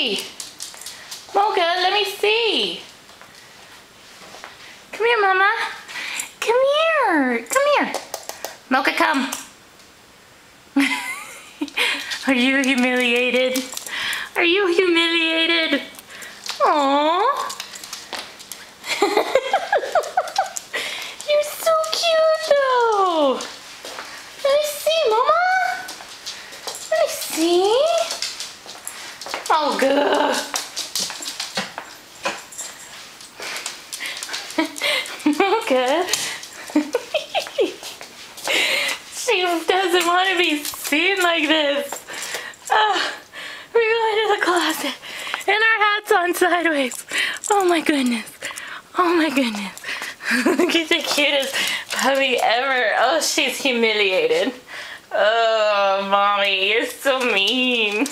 see. Mocha, let me see. Come here, Mama. Come here. Come here. Mocha, come. Are you humiliated? Are you humiliated? Aww. You're so cute though. Let me see, Mama. Let me see. Oh, good. Mocha. She doesn't want to be seen like this. We're going to the closet and our hat's on sideways. Oh my goodness. Oh my goodness. Look at the cutest puppy ever. Oh, she's humiliated. Oh, Mommy, you're so mean.